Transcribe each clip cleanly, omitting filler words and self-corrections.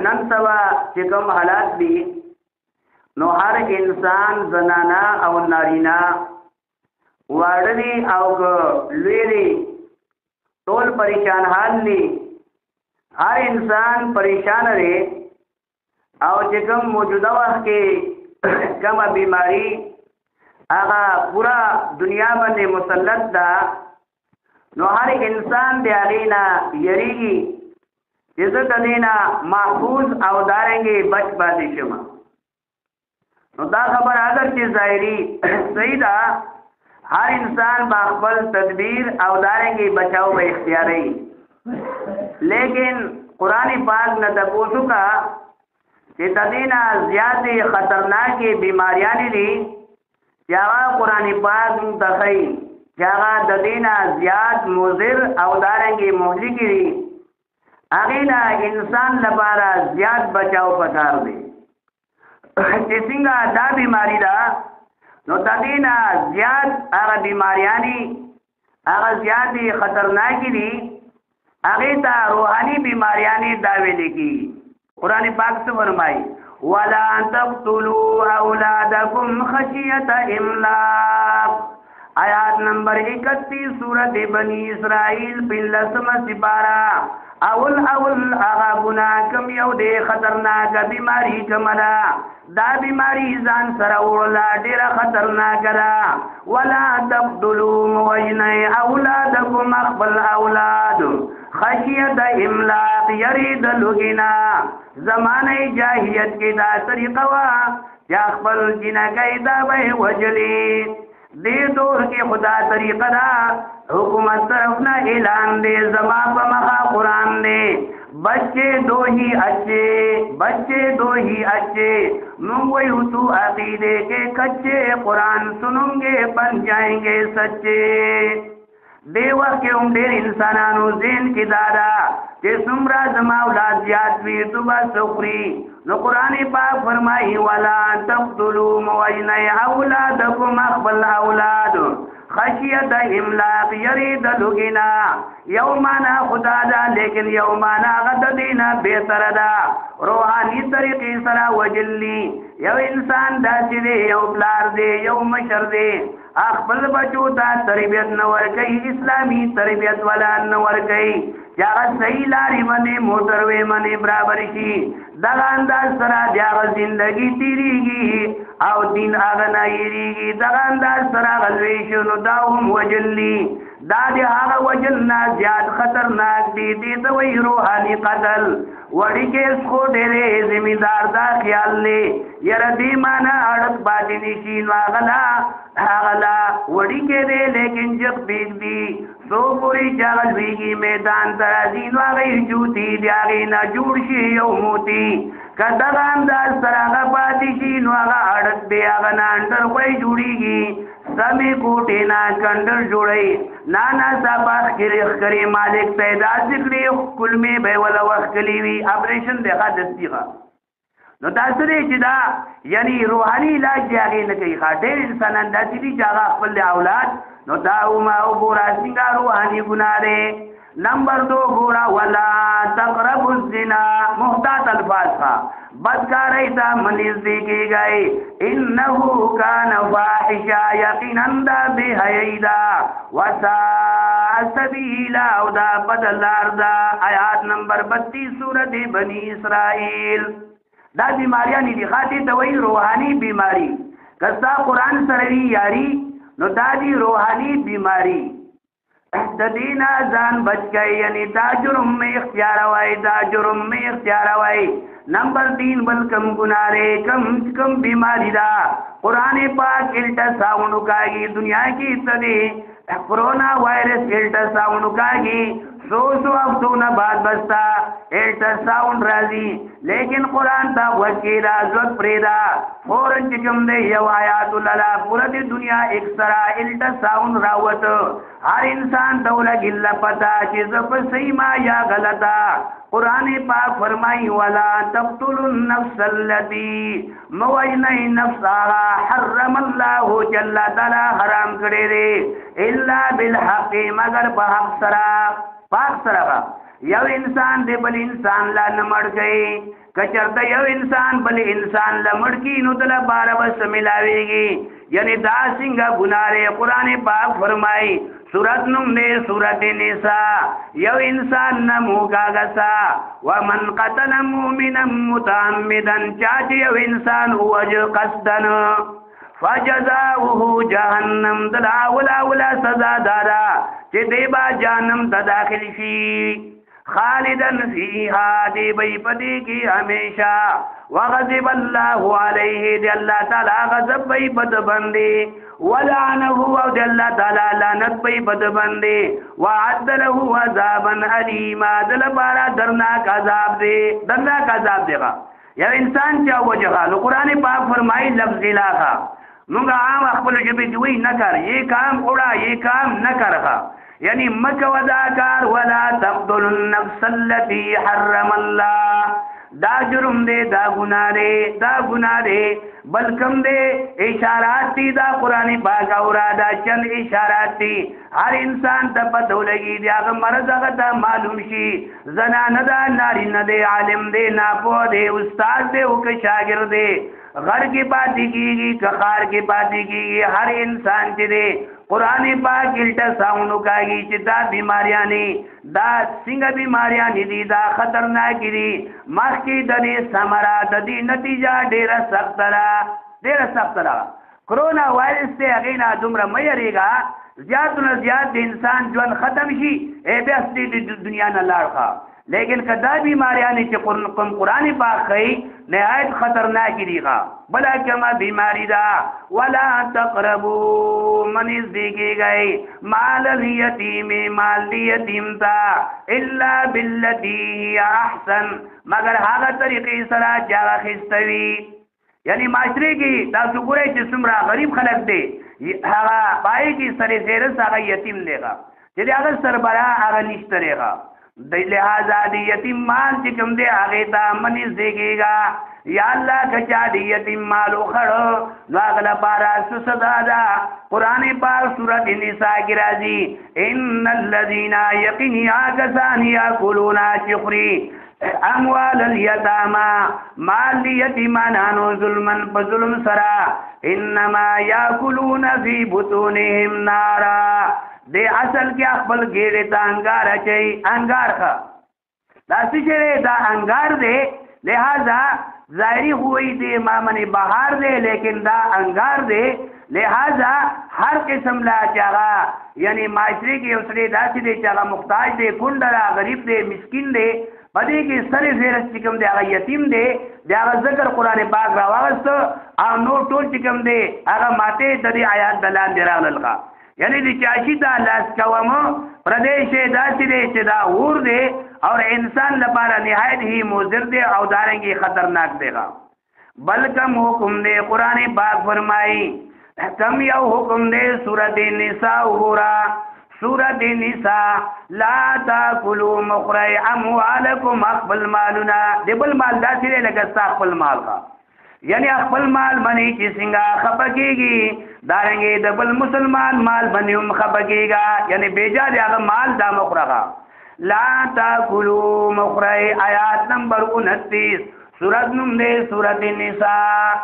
نن سبا چې کوم حالات دي نو هر انسان زنانا او نارینا واړه او لوی ټول پریشان حال دي هر انسان پریشان لري او چې کوم موجوده وخت کې کومه بیماری هغه پورا دنیا باندې مسلط ده نو هر انسان دی اغینا یریږي چې زه د دینا محفوظ او دارنګي بچ پاتې شم نو دا خبر اگر چې ظاهري صحیح ده هر انسان با خپل تدبیر او دارنګي بچاو به اختیاري لیکن قرآن پاک نه تاسو کا چې د دینا زیاتې خطرناکې بیماریاں دي یا قرآن پاک متخی جاغا د دینا زیات مضر او دارنګي مهلک دي اغینا انسان لپاره زیات بچاو پکار دی چې څنګه دا بیماری ده نو د دینا زیات هغه بیماریاں هغه زیات خطرناکې دي هغه ته روحاني بیماریاں دا ویل کی قرآن پاک څه فرمایي ولا تقتلوا اولادکم خشیة املاق آیات نمبر 31 سورت بنی اسرائیل پلسم سپارا اول آغا گناہ کم یو دے خطرناک بیماری کملا دا بیماری ځان سره وړلا ډیره خطرناک ده ولا تقتلوا موجنی اولادکم اخبل اولاد خشیت املاق یرید لغنا زمانه جاہیت کی دا طریقه وا یا خپل جنګی دا به وجلی دې دور کې خدا طریقه دا حکومت طرف نه اعلان دے زما په مخا قرآن دے بچے دو ہی اچھے منگوئی تو عقیدے کے کچے قرآن سنوں گے بن جائیں گے سچے دے وقت کے دیر انسانانو زین کی دادا کہ سمرا زما اولاد زیاد وی تو با سخری نو قرآن پاک فرمائی ولا تقتلوا موجنی اولادکم اخبل اولاد خشیت املاق یرید لغنا یومانا خدا دا لیکن یومانا غد دینا بیتر دا روحانی طریقی سرا وجلی یو انسان دا چلے یو بلار دے یو مشر دے اخبل بچو تا تربیت نور گئی اسلامی تربیت والا نور گئی جاغ صحیح لاری منی موتروی منی برابر شی دغه انداز سره دغه زندگی تیریږي او دین هغه نه یریږي دغه انداز سره غلوي شنو دا هم وجلی دا د هغه وجلنا زیات خطرناک دي د وی روحاني قتل وړي کې خو ډېرې ذمہدار دا خیال لې یره دې معنا اړه باندې نشي واغلا وړي کې دې لیکن جب بیگ دی سو پوری جاغل بیگی میدان ترازین واغی جوتی دیاغی نا جوڑ شی یو موتی کدغان دار سراغا پاتی شی نواغا اڑک بے آغا ناندر خوی جوڑی گی سمی کوٹی نا کندر جوڑی نانا ساپاس کریخ کری مالک پیدا سکری کل میں بے والا وقت کلیوی آپریشن دیخوا دستیغا نو تاسره چې دا یعنی روحانی علاج دی هغه نه کوي ډېر انسانان داسې دي چې هغه خپل اولاد نو دا ما وګورا څنګه روحانی ګناه دی نمبر 2 ګورا ولا تقربوا الزنا محتاط الفاظ کا بدکاری تا منیز دی کی گئی انه کان فاحشا یقینا دا بهیدا وساء سبیلا او دا بدلار دا آیات نمبر 32 سورۃ بنی اسرائیل دا بیماریاں دي خاطر ته وی روحانی بیماری کستا قرآن سره یاری نو دا دی روحانی بیماری د دینا ځان بچ گئی یعنی دا جرم میں اختیار وای نمبر 3 بل کم گنارے کم بیماری دا قرآن پاک الٹا ساؤنڈ کاگی دنیا کی تدی کورونا وائرس الٹا ساؤنڈ کاگی سو ہفتوں بعد بستا الٹا ساؤنڈ راضی لیکن قرآن تا وکیلا زوت پریدا فورن چکم دے یو آیات اللہ پورا دی دنیا ایک سرا الٹا ساؤنڈ راوت ہر انسان دولا گلا پتا چیز پر صحیح ما یا غلطا قرآن پاک فرمائی ولا تقتلوا النفس التي موجنی نفس آغا حرم اللہ جل تعالی حرام کرے دے الا بالحق مگر بحق سرا پاک سرا یو انسان دی بل انسان لا نمړ گئی کچرته یو انسان بل انسان لا مړ کی نو دل بار بس ملاویږي یعنی دا څنګه ګناره قران پاک فرمای سورۃ نوم نے سورۃ النساء یو انسان نمو گاگسا ومن قتل مؤمنا متعمدا چاچ یو انسان وجه قصدن فجزاؤه جهنم دلا ولا سزا دارا چې دیبا جهنم ته داخل شي خالدن فیها دی بی پدی کی ہمیشہ وغضب اللہ علیہ دی اللہ تعالی غضب بی بد بندی ولعنه او دی اللہ تعالی لعنت بی بد بندی وعد له عذابا علیما دل بارا درناک عذاب دے گا یا انسان چا وجہ لو قرآن پاک فرمائی لفظ علاقہ منگا عام اخبر جبی جوئی نہ کر یہ کام اڑا یہ کام نہ کرگا یعنی مکہ وذاکار ولا تقتل النفس التي حرم الله دا جرم دے دا گناہ دے بلکم دے اشارات تی دا قرآن پاک اورا دا چند اشارات تی ہر انسان تا پتو لگی دیا اگر مرض اگر معلوم شی زنان دا ناری ندے عالم دے ناپو دے استاد دے اوک شاگر دے غر کی پاتی کی گی کخار کی پاتی کی گی ہر انسان چی دے قرآن پاک الٹا ساؤنو کاگی چی دا بیماریانی دا سنگ بیماریانی دی دا خطرناکی دی مخ کی دنی سمرا دی نتیجہ دیر سخت را کرونا وائرس سے اگینا دمرا میری گا زیادنا زیاد انسان جوان ختم شی اے بے اصلی دنیا نا لارخا لیکن کدا بیماریانی چی قرآن پاک خی نہایت خطرناکی دیگا بلا کما بیماری دا ولا تقربو منیز دیگی گئی مال الیتیم مال لیتیم تا الا باللتی احسن مگر حاغا طریقی سرا جاگا خستوی یعنی معاشرے کی دا سکورے چسمرا غریب خلق دے حاغا بائی کی سر زیرس آغا یتیم دے گا جدی آغا سربرا آغا نشترے گا لہذا دی یتیم مال چکم دے آغیتا منیز دیگی گا یا اللہ کچا دی یتیم مالو خڑو ناغلا پارا سسدادا قرآن پاک سورۃ النساء کی رازی ان الذین یقینی آگسان یاکلونا چخری اموال الیتاما مال یتیمانانو ظلمن پظلم سرا انما یاکلون فی بطونهم نارا دے اصل کیا خپل گیڑے تا انگار اچھئی انگار خوا دا سچرے دا انگار دے لہذا ظاہری ہوئی دے مامن بہار دے لیکن دا انگار دے لہذا ہر قسم لا چاہا یعنی معاشرے کی اسرے دا سی دے چاہا مختاج دے کنڈرا غریب دے مسکین دے بدے کی سر زیرس چکم دے آگا یتیم دے آگا ذکر قرآن پاک راوست آگا نور ٹول چکم دے آگا ماتے دے آیات دلان دے راغ للغا یعنی دی چاشی دا لاس کوامو پردیش دا سرے چدا اور دے اور انسان لپارا نہایت ہی مضر دے او دارنگی خطرناک دے گا بلکم حکم دے قرآن پاک فرمائی کم یو حکم دے سورۃ النساء ہورا سورۃ النساء لا تاکلوا مخرج اموالکم اخبل مالنا دے بل مال دا سرے لگستا اخبل مال کا یعنی اخبل مال بنی چی سنگا خپکی گی دارنگی دبل مسلمان مال بنی ام خپکی گا یعنی بیجا دے آگا مال دا مخرغا لا تاکلو مخرج آیات نمبر 29 سورت نم دے سورت النساء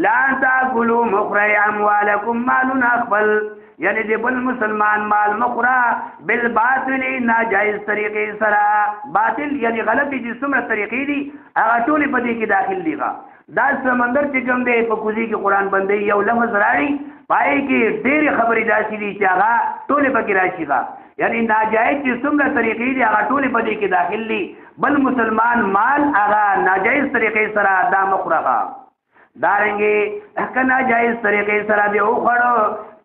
لا تاکلو مخرج اموالکم مالون اخبل یعنی دے بل مسلمان مال مخرا بالباطل ناجائز طریقے سرا باطل یعنی غلطی جسم طریقی دی اگا ٹولی پدی کی داخل دی گا دا سمندر چکم دے پکوزی کی قرآن بندے یو لفظ راڑی پائے کی دیر خبری داسی دی چاہا ٹولی پکی راشی گا یعنی ناجائز جسم طریقی دی اگا ٹولی پدی کی داخل دی بل مسلمان مال اگا ناجائز طریقے سرا دا مخرا گا دارنگے اکا ناجائز طریقے سرا دے اخڑو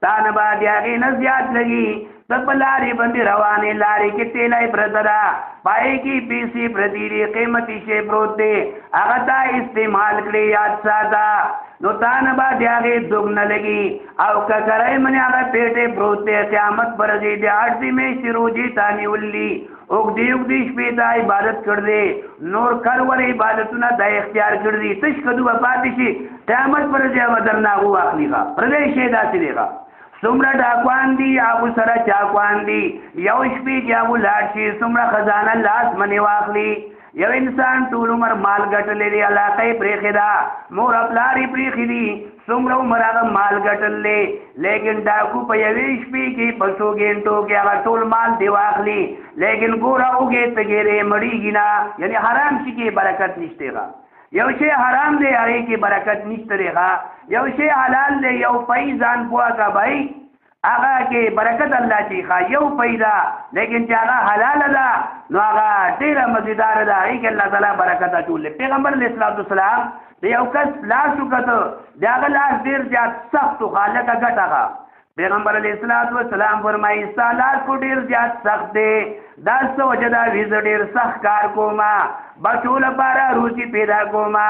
تانبا دیاغی نزیاد لگی تب لاری بندی روانے لاری کی تیلائی بردرا پائے کی پیسی بردیری قیمتی شے بروت دے اغتا استعمال کلے یاد ساتا نو تانبا دیاغی دگن لگی او ککرائی منی آغا پیٹے بروت دے قیامت برزی دے آرزی میں شروع جی تانی ولی اگدی شپیتا عبادت کر دے نور کرور عبادتنا دا اختیار کر دی تشکدو بپاتی شی قیامت برزی ودرنا ہوا اخلی گا پردے شیدہ سی دے گا څومره ډاکوان دي هغو سره چاکوان دي یو شپې چې هغو لاړ شي څومره خزانه لاس منې واخلي یو انسان ټول عمر مال ګټلی دی علاقه یې پرېښې ده مور او پلار یې پرېښي دي څومره عمر هغه مال ګټلی لیکن ډاکو په یوې شپې کې په څو ګنټو کې هغه ټول مال دی واخلي لیکن ګوره اوږې تګېرې مړېږي نه یعنې حرام شي کې برکت نشته ښه یو شی حرام دی هغې کې برکت نشته دی ښه یو شی حلال دی یو پی ځان پوه که بھائی هغه کې برکت الله چی ښه یو پیدا لیکن چې هغه حلاله ده نو هغه ډېره مزیداره ده هغې کې الله تعالی برکت اچولی پیغمبر علیه السلام د یو کس لاس وکته د هغه لاس ډېر زیات سخت و ښه لکه ګټه ښه پیغمبر علیه السلام فرمایي ستا لاس خو ډېر زیات سخت دی دا څه وجه ده وي زه ډېر سخت کار کومه بچو لپاره روزي پیدا کومه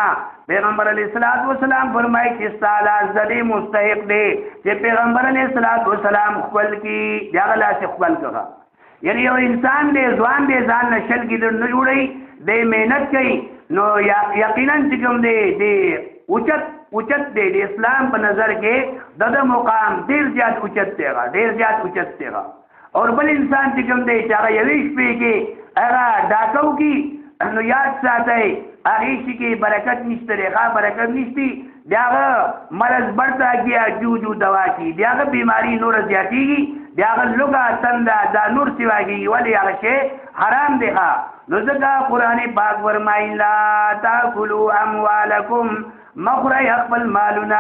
پیغمبر علیه السلام فرمایي چې ستا لاس د دې مستحق دی چې پیغمبر علیه السلام خپل کړي د هغه لاس یې خپل کړه یعنی یو انسان دی ځوان دی ځان نه شل ګیدړ نه جوړوي دی محنت کوي نو یقینا چې کوم دی اوچت دی د اسلام په نظر کې د مقام ډېر زیات اوچت دی ډېر زیات اوچت دی اور بل انسان چې کوم دی چې هغه یوې شپې کې هغه ډاکه وکړي نو یاد ساتئ هغې شي کې برکت نشته دی ښه برکت نشته د هغه مرض بړته کېږي جوجو دوا کړي د هغه بیماري نوره زیاتېږي د هغه لوږه تنده دا نور سوا کېږي ولې هغه شی حرام دی ښه نو ځکه قرآن پاک فرمایي لا تاکلوا اموالکم مخورای خپل مالونه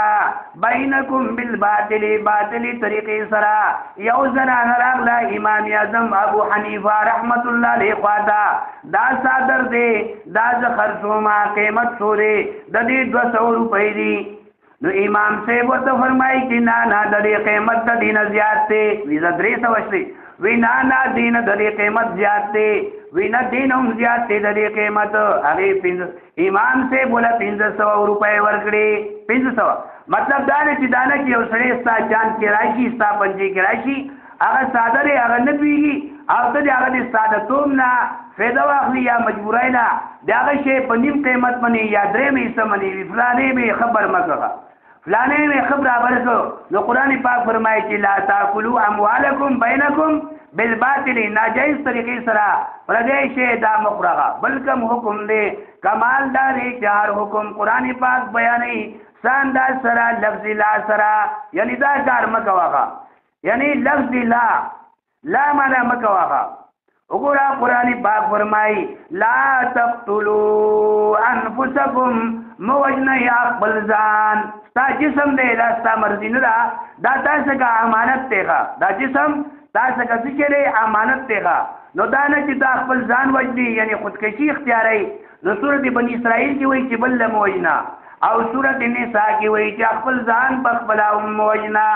بینکم بالباطل باطلی طریقې سره یو زنانه راغله امام اعظم ابو حنیفه رحمت الله علیه خواته دا صادر دی دا زه خرڅومه قیمت څو دی د دې 200 روپۍ دي نو امام صاحب ورته فرمایي چې نه د دې قیمت د دې نه زیات دی وي زه 300 شي وی نه دین د دې قیمت زیات دی وی نه دین هم زیات دی د دې قیمت هغې امام صاحب وله 500 روپۍ ورکړې 500 مطلب دا دی چې دا نه چې یو سړی ستا جان کې راشي ستا پنجې کې راشي هغه ساده دی هغه نه پوهېږي او ته د هغه د سادهتوب نه فایده واخلي یا مجبورۍ نه د هغه شی په نیم قیمت منې یا 3 حصه منې وي فلانې مې خبر مه کوه فلانې مې ښه برابر کړو نو قرآن پاک فرمایي چې لا تاکلوا اموالکم بینکم بالباطل ناجایز طریقې سره پردی شی دا مه خوره بلکم حکم دی کمال دا دی چې هر حکم قرآن پاک بیانوي سانداز سره لفظ لا سره یعنی دا کار مه کوه یعنی لفظ لا معنا مه کوه وګوره قرآن پاک فرمایي لا تقتلوا انفسکم موجنه یا خپل ځان ستا جسم دی دا ستا مرضي نه ده دا تاسو کا امانت دی دا جسم تاسو کا څه دی امانت دی نو دا نه چې دا خپل ځان وجني یعنی خودکشي اختیاري نو سورۃ بنی اسرائیل کې وایي چې بل موجنا او سورۃ النساء کې وایي چې خپل ځان په خپل موجنا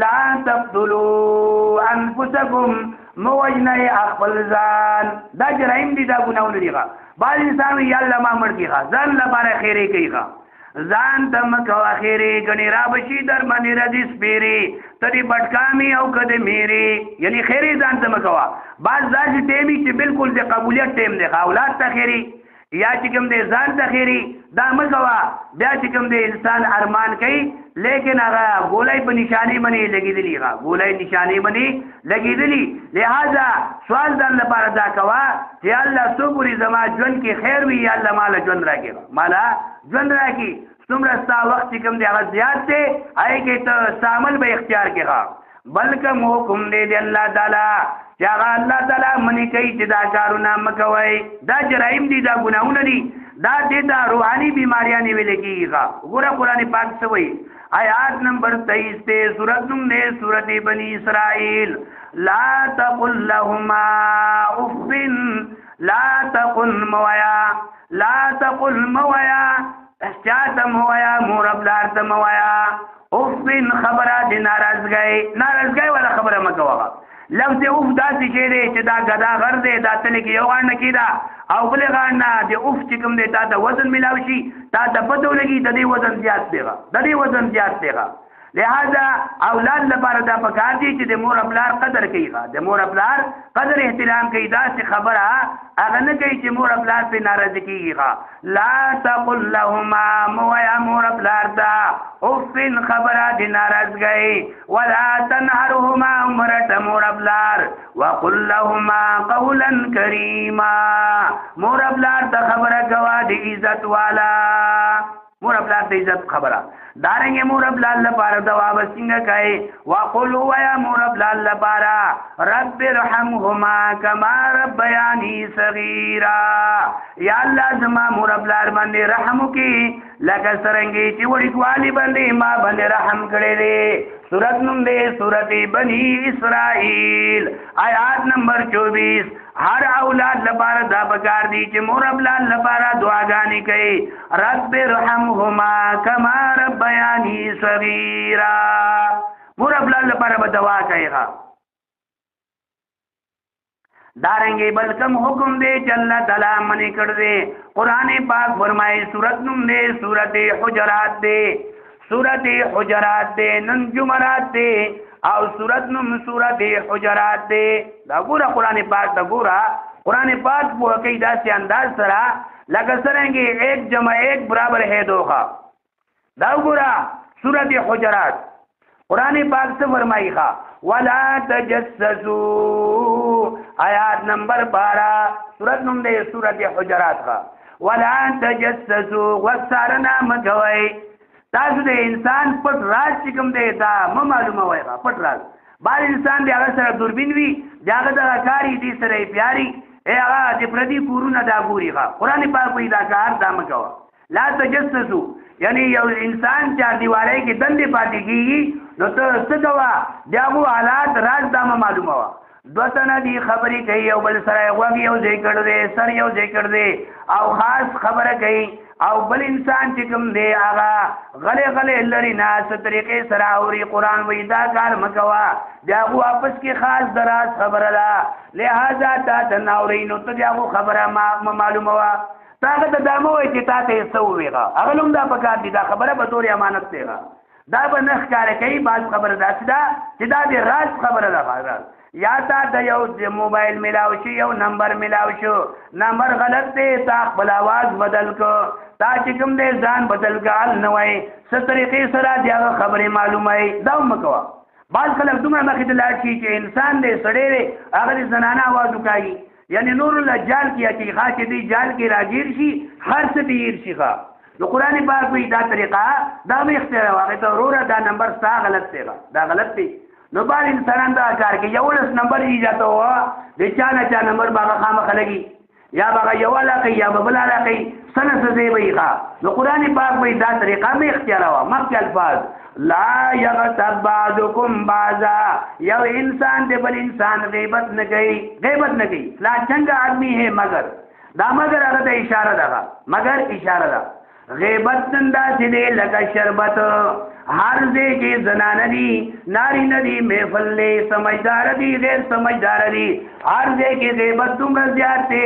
لا تقتلوا انفسکم موجنه خپل ځان دا جرایم دي دا ګناونه دي بعض انسان یا الله ما مړ کیږي ځان لپاره خیره کوي ځان ته مکوه خیرې ګڼې را بشي در باندې راځي سپېرې ترې بټکامي او کده میرې یعنی خیرې ځان ته مکوه بعض داسې ټیم چې بالکل د قبولیت ټیم دی اولاد ته خیرې یا چې کوم دی ځان ته خیرې دا مکوه بیا چې کوم دی انسان ارمان کوي لیکن هغه ګولۍ په نشانې باندې لګېدلي ګولۍ نشانې باندې لګېدلي لہذا سوال ځان لپاره دا کوه چې الله څو پورې زما ژوند کې خیر وي یا الله ماله ژوند راکړي ماله ژوند راکړي څومره ستا وخت چې کوم دی هغه زیات دی هغې کې ته ستا عمل به اختیار کړه بلکې حکم دی د الله تعالی چې هغه الله تعالی منې کوي چې دا کارونه مه کوئ دا جرایم دي دا ګناهونه دي دا دې ته روحاني بیماریانې ویلې کېږي ګوره قرآن پاک څه وایي آیات نمبر 23 تے سورت نم نے سورت بنی اسرائیل لا تقل لهما اف لا تقل مویا لا تقل مویا چاہتا مویا مورب لارتا مویا اف خبرہ دی ناراض گئے والا خبرہ مکوغا لفظ اوف دا سی چه دی چې دا غدا غر دی دا تلی کې یو غاړه کیدا او بل غاړه د اوف چې کوم دی تا د وزن ملاوي شي تا د پدو لګي د دې وزن زیات دی لہذا اولاد لپاره دا پکار دي چې د مور خپلار قدر کوي د مور خپلار قدر احترام کوي دا څه خبره هغه نه کوي چې مور خپلار په ناراضي کیږي لا تقل لهما مویا مور خپلار دا اوف غضب خبره د ناراضګۍ ولا تنهرهما مرت مور ابلار وقل لهما قولا کریما مور ابلار ته خبره کوا د عزت والا مور ابلار د عزت خبره دارنګ مور ابلار لپاره دوا وسنګ کوي وقل ويا مور ابلار لپاره رب ارحمهما كما ربياني صغيرا یا الله زما مور ابلار باندې رحم وکي لکه سرنګي چې وړي باندې ما باندې رحم کړي دي سورۃ نوم دې سورۃ بنی اسرائیل آیات نمبر 24 هر اولاد لپاره دا پکار دي چې مور ابلار لپاره دعاګانې کوي رب ارحمهما كما ربياني صغيرا مور ابلار لپاره به دعا کوي ها دارنګي بلکم حکم دے چل تعالی منی کړ دے قران پاک فرمائے سورۃ نوم دے سورۃ حجرات دے سورۃ حجرات دے نن جمعرات دے او سورۃ نوم سورۃ حجرات دے دا ګوره قران پاک دا ګوره قران پاک په کې داسې انداز سره لکه څنګه 1 جمع 1 برابر ہے دوخه دا ګوره سورۃ حجرات قرآن پاک سے فرمائی خوا وَلَا تَجَسَّسُوا آیات نمبر 12 سورت نم دے سورت حجرات خوا وَلَا تَجَسَّسُوا وَسَّارَنَا مَجَوَئِ تاسو دے انسان پٹ راز چکم دے تا معلوم ہوئے گا پٹ راز بعض انسان دے اگر سر دوربین وی جاگہ دا کاری دی سر پیاری اے اگر دی پردی پورون دا گوری خوا قرآن پاک کوئی دا کار دا مکوا لا تجسسوا یعنی یو انسان چار دیوارے کی دندے پاتی کی نو تو ستوا دیاغو حالات راز داما معلوم ہوا دوتنا دی خبری کئی او بل سرائی غوگ یو ذکر دے سر یو ذکر دے او خاص خبر کئی او بل انسان چکم دے آغا غلے غلے لری ناس طریقے سراوری قرآن ویدہ کار مکوا دیاغو آپس کی خاص دراز خبر دا لہذا تا تناوری نو تو دیاغو خبر معلوم ہوا طاقت دامو ہے چې تا ته سووي غا اغلم دا پکار دي دا خبره به تور امانت دی غا دا به نخ کار کوي باز خبره داسې دا چې دا د راز خبره ده غا یا تا د یو موبایل ملاو شي یو نمبر ملاو شو نمبر غلط دی تا خپل आवाज بدل کو تا چې کوم دې ځان بدل کال نه وای ست طریقې سره دا خبره معلومه دا مکوا باز خلک دومره مخې ته لاړ شي چې انسان دې سړی هغه زنانه आवाज وکړي یعنی نور الله جال کیا چې خاص دې جال کې راګیر شي هر څه دې شي ښا نو قران پاک وی دا طریقہ دا به اختیار واغې ته وروره دا نمبر ستا غلط دی دا غلط دی نو بار انسان دا کار کې یو لس نمبر یې جاته و د چا نمبر باغه خامخ لګي یا باغه یو علاقه یا بل علاقه سنه سزي وی ښا نو قران پاک وی دا طریقہ به اختیار وا مکه الفاظ لا یغتب بعضکم بعضا یو انسان دے بل انسان غیبت نہ گئی لا چنگا آدمی ہے مگر دا مگر اگر دا اشارہ دا مگر اشارہ دا غیبت نندا سدے لگا شربت ہر دے کے زنان دی ناری ندی محفل لے سمجھدار دی غیر سمجھدار دی ہر دے کے غیبت تم رضیات تے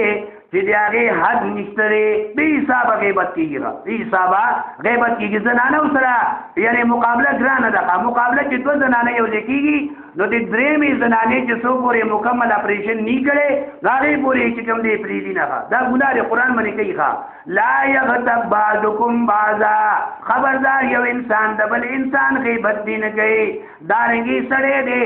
چې دیاغه حد نشتره به حساب غیبت کیږي به حساب غیبت کیږي زنانه سره یعنی مقابله ګرانه ده مقابله چې دو زنانه یو ځکیږي نو د درېمې زنانه چې څو پورې مکمل اپریشن نه کړي هغه پورې چې کوم دی پریدي نه دا ګناه دی قران باندې کوي ښا لا یغتب بعضکم بعضا خبردار یو انسان د بل انسان غیبت دی نه کوي دارنګي سړی دی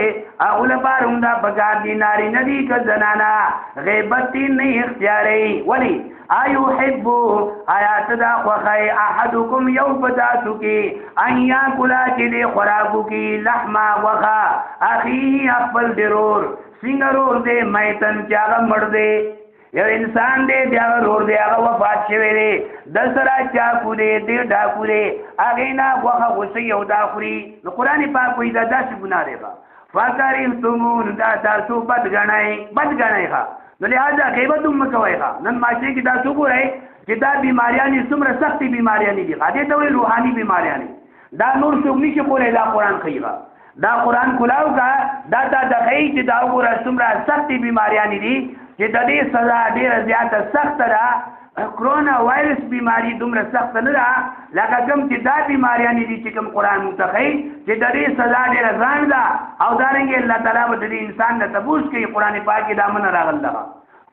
اول پاروم دا بګار دی ناری ندی ک زنانه غیبت نه اختیار ولی ایو حبو آیات دا خوخی احدکم یو بداتو کی ان یا کلا چی دے خوراکو کی لحما وخا اخی اقبل درور سنگرور دے میتن چاگا مر دے یو انسان دے دیاغا رور دے آغا وفات شوے دے دسرا چاکو دے دیر ڈاکو دے اغینا وخا غصی یو داخوری قرآن پاک کوئی دا دا سی گناہ دے با فاکرین دا تاسو بد گنائی خوا نو لہذا غیبت مکوئے گا نن معاشرے کی دا سوکو رہے کہ دا بیماریانی سمر سختی بیماریانی دی خواہ دیتا ہوئی روحانی بیماریانی دا نور سوکنی چی پورے دا قرآن خیغا دا قرآن کلاو کا دا خیغ چی دا گورا سمر سختی بیماریانی دی چی دا دی سزا دیر زیادہ سخت دا کرونا وائرس بیماری دومره سخت نه ده لکه کوم چې دا بیماریانې دي چې کوم قرآن متخی چې د دې سزا ډېره ځان ده او دارنګې الله تعالی به د دې انسان نه تپوس کوي قرآن پاک کې دا منه راغلی ده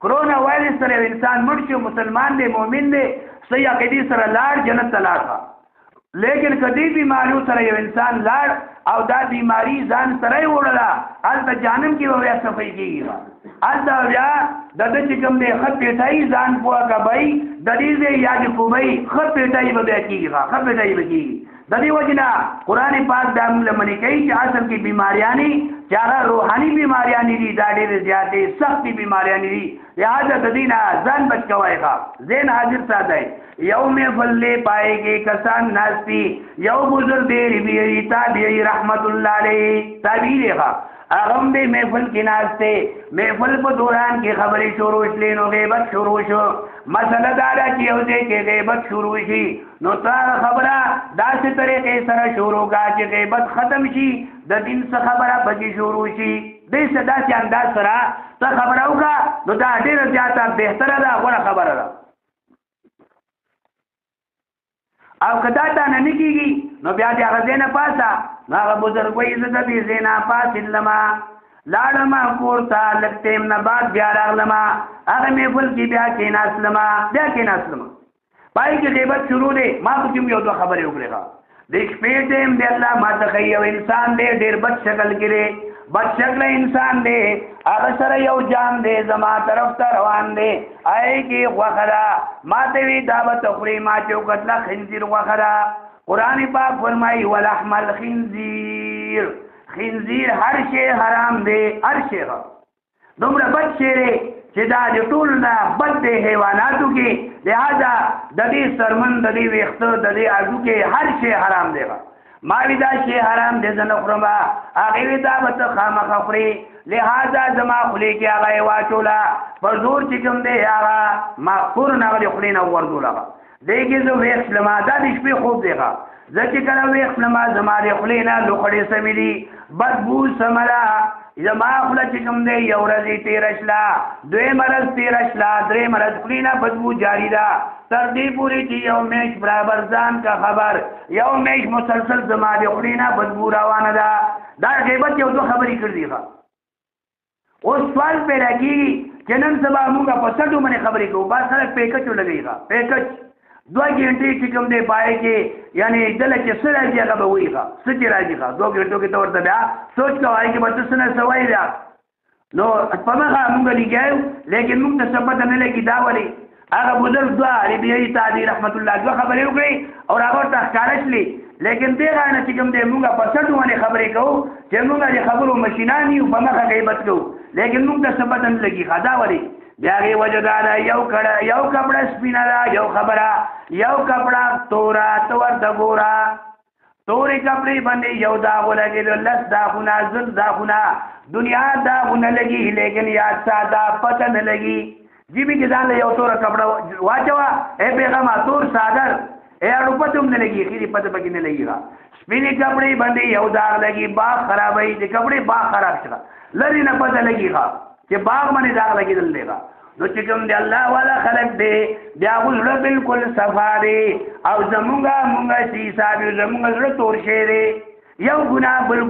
کرونا وائرس سره انسان مړ شي مسلمان دی مؤمن دی صحیح عقیدې سره لاړ جنت ته لاړ لیکن کدی بیماریو سره یو انسان لاړ او دا بیماری ځان سره وړله هلته جانم کې به بیا صفای کېږي هلته بیا د ده چې کوم دی ښه پیټایي ځان پوه کبی د دې ځای یاد کوبی ښه پیټایي به بیا کېږي ښه پیټایي به کېږي د دې وجې نه قرآن پاک دا موږ له منې کوي چې اصل کې بیماریانې چې هغه روحاني بیماریانې دي دا ډېرې زیاتې سختې بیماریانې دي لہذا د دې نه ځان بچ کوئ ښه ذهن حاضر ساتئ یو محفل لے پائے گے کسان ناستی یو بزرگ دیر بیری تابعی رحمت اللہ علیہ تعبیر ہے اغم دے محفل کی ناستے محفل په دوران کی خبری شروع لینو غیبت شروع شو مسئلہ دارا کی او دے کہ غیبت شروع شی نو تا خبرہ دا سے طریقے سره شروع کا چې غیبت ختم شي د دین څخه خبره بچی شروع شي دې صدا چې انداز سره تا خبره وکړه نو دا ډیره زیاته بهتره ده غوړه خبره ده او کدا تا نه کیږي نو بیا دې هغه زینا پاسا هغه بزرګ وایي زه دې زینا پاس لما لاړما کورتا لکتیم نه بعد بیا راغلما هغه محفل کې بیا کې ناسلما بیا کې ناسلما پای کې غیبت شروع دی ما ته کوم یو دوه خبرې وکړه د شپې ټیم دی الله ما ته یو انسان دی ډېر بد شکل کې بد شکل انسان دی هغه سره یو جام دی زما طرف ته روان دی آی کې غوخرا ما ته وی دا به تخری ما چې وکړه خنزیر غوخرا قرآن پاک فرمایي ولحم الخنزیر خنزیر هر شی حرام دی هر شی دومره بد شی دی چې دا د ټول نه بد دی حیواناتو کې لہذا د دې سرمن د دې ویښته د دې اډو کې هر شی حرام دی ما وی دا شی حرام دی زه نه خورم هغې وی دا به ته خامخا خورې لہذا زما خولې کې هغه یې واچوله په زور چې کوم دی هغه ما پورن هغه د خولې نه وغورځول هغه دی کې زه ویښ شلم دا د شپې خوب دی زه چې کله ویښ شلم زما د خولې نه لوخړې سمې دي بدبو سمله زما خوله چې کوم دی یو ورځ تېره شله دویم ورځ تېره شله درېیم ورځ خولې نه بدبو جاري ده تر دې پورې چې یو میاشت برابر ځان کا خبر یو میاشت مسلسل زما د خولې نه بدبو روانه ده دا غیبت یو دوه خبرې کړي ښه اوس سوال پیدا کېږي چې نن سبا موږ په سټو باندې خبرې کوو بعض خلک پیکچو لګوي ښه پیکچ 2 घंटे چې کوم دی پای کې یعنی دله چې څه راځي هغه به وایي ښه څه چې راځي ښه 2 घंटों کې ته ورته بیا سوچ کوئ چې به ته څه نه څه وایي بیا نو په مخه موږ لګیو لیکن موږ ته څه پته نه لګي دا ولې هغه بزرګ دوه عربیایي تعبیر رحمت الله دوه خبرې وکړي او هغه ورته ښکاره شلې لیکن دغه نه چې کوم دی موږ په سټو باندې خبرې کوو چې موږ د خبرو مشینان یو په مخه غیبت کوو لیکن موږ ته څه پته نه لګي ښه دا ولې بیا هغې وجه دا ده یو کپړه سپینه ده یو خبره یو کپړه توره ته ورته ګوره تورې کپړې باندې یو داغ ولګېدو 10 داغونه 10 داغونه دنیا داغونه لګي لیکن یاد ساته پته نه لګي جیبې کې ځان له یو توره کپړه واچوه ای پیغمه تور صادر ای اړو پته هم نه لګي خیرې پته پکې نه لګي سپینې کپړې باندې یو داغ لګي باغ خرابوي د کپړې باغ خراب شوه لرې نه پته لګي چې باغ باندې داغ لګېدل دی نو چې کوم دی الله والا خلق دی بیا خو زړه بالکل صفا دی او زمونږ چې حساب زمونږ زړه تور شی دی یو ګناه بل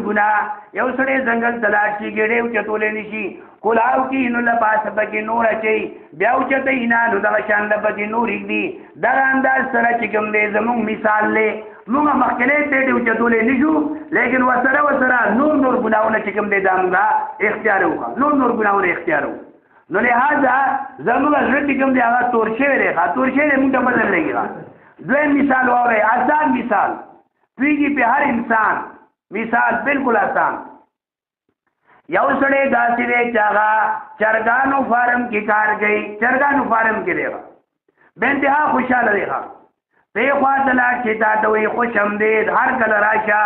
ګناه یو سړی ځنګل ته لاړ شي ګېډې اوچتولی نه شي کلاو کې نو له پاسه پکې نور اچوي بیا اوچتوي نه نو دغه شان له پکې نور ږدي دغه انداز سره چې کوم دی زمونږ مثال دی موږ مخکې ټیټې اوچتولی نه شو لیکن ورسره نور ګناهونه چې کوم دی دا موږ اختیار وکړه نور ګناهونه اختیار وکړو نو لہذا زموږ زړه چې کوم دی هغه تور شوی دی تور شوی دی موږ ته بدل لګي دویم مثال واورئ آسان مثال پوهېږي په هر انسان مثال بالکل آسان یو سړی داسې دی چې هغه چرګانو فارم کې کار کوي چرګانو فارم کې دی به انتها خوشحاله دی ته خوا ته لاړ چې تا ته وایي خوش آمدید هر کله راشه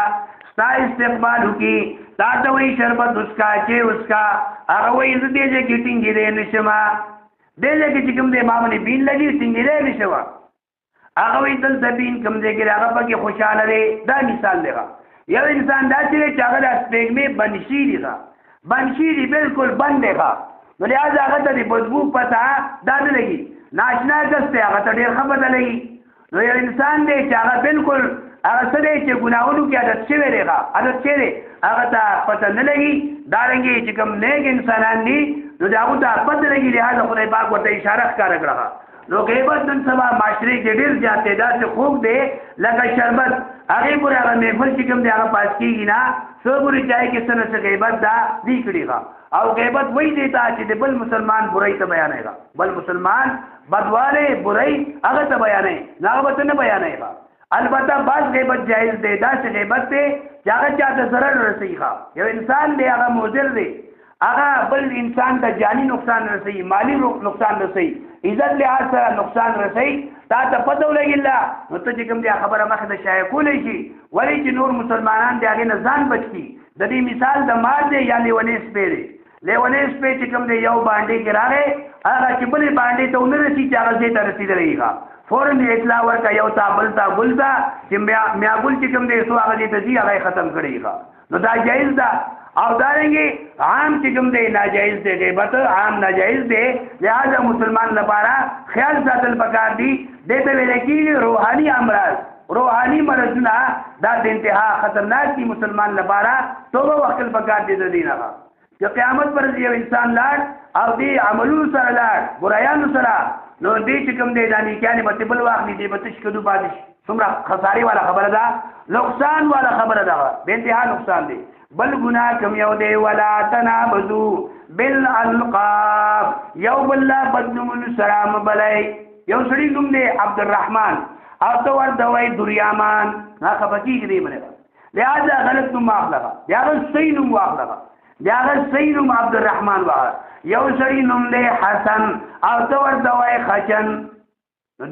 ستا استقبال وکړي تا ته وایي شربت اسکا چې اسکا هغه وایي زه دې ځای کې ټینګېدی نه شم دې ځای کې چې کوم دی ما باندې بین لګي ټینګېدی نه شم هغه وایي دلته بین کوم ځای کې هغه پکې خوشحاله دی دا مثال دی یو انسان داسې دی چې هغه د سپېږمۍ بنشي دی بنشي دی بالکل بند دی نو لہذا هغه ته د بدبو پته دا نه لګي ناشنا کس دی هغه ته ډېر ښه پته لګي نو یو انسان دی چې هغه بالکل هغه څه دی چې ګناهونو کې عادت شوی دی عادت شوی دی هغه ته پته نه لګي دارنګې چې کوم نیک انسانان دي نو د هغو ته پته لګي لهذا خدای پاک ورته اشاره ښکاره کړه نو غیبت نن سبا معاشري کې ډېر زیاتې دا چې خوب دی لکه شربت هغه پورې هغه محفل چې کوم دی هغه پاس کېږي نه څو پورې چای کې څه نه غیبت دا دی کړي او غیبت وایي دی ته چې د بل مسلمان برای ته بیانوي بل مسلمان بدواله برای هغه ته بیانوي هغه ته نه بیانوي البته بعض غیبت جایز دی دا چې غیبت دی چې هغه چاته ضرر رسوي یو انسان دی هغه مضر دی هغه بل انسان ته جانی نقصان رسوي مالی نقصان رسوي عزت لحاظ سره نقصان رسوي تا ته پته ولګي نو ته چې کوم دی خبره مخه د شایع کولای شي ولی چې نور مسلمانان دی هغه نه ځان بچ کی د دې مثال د مار دی یا لیونې سپېره لیونې سپې چې کوم دی یو باندې ګراره هغه چې بلې باندې ته ونرسي چې هغه دې ته رسیدلېږي فورن اطلاع ورکا یو تا بلتا ګلتا چې میا ګل چې کوم دی سو هغه دې ته دی هغه ختم کړیږي نو دا جایز ده او دارنګي عام چې کوم دی ناجایز دی غیبت عام ناجایز دی لہذا مسلمان لپاره خیال ساتل پکار دی دته ویل کېږي روحاني امراض روحاني مرضونه دا د انتها خطرناک دي مسلمان لپاره توبه وکړ پکار دی د دینه چې قیامت پر یو انسان لاړ او دی عملو سره لاړ برایانو سره نو دې چې کوم دی دانی کانه به بل واخلي دی به تشکدو پاتې څومره خساري والا خبره ده نقصان والا خبره ده به انتها نقصان دی بل گناہ کم یو دی ولا تنابزو بالالقاب یو بل بدنمون سلام بلای یو سړی نوم دی عبدالرحمن او تو ورته وای دریامان ها خبرکی دی منه لہذا غلط نوم اخلغه یا صحیح نوم واخلغه یا صحیح نوم عبدالرحمن واخلغه یو سړی نوم دی حسن او تو ورته وای خچن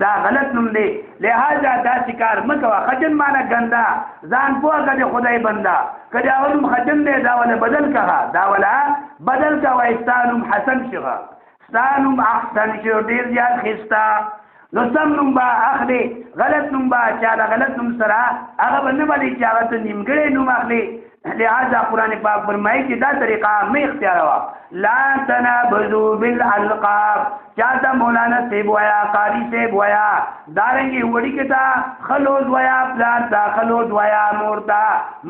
دا غلط نوم دی لہذا دا شکار مکوا خجن مانا گندا ځان پوه کده خدای بندا کده اولم خجن دی دا ولا بدل کها دا ولا بدل کا وایستانم حسن شغا ستانم احسن شو ډیر زیات خستا نو سم نوم با اخلي غلط نوم با چا غلط نوم سره هغه باندې باندې چا ته نیمګړی نوم اخلي لہذا قرآن پاک فرمائے کہ دا طریقہ میں اختیار ہوا لا تنابزوا بالالقاب چاہتا مولانا سے بوایا قاری سے بوایا دارنگی وڑی کتا خلوز وایا پلاتا خلوز وایا مورتا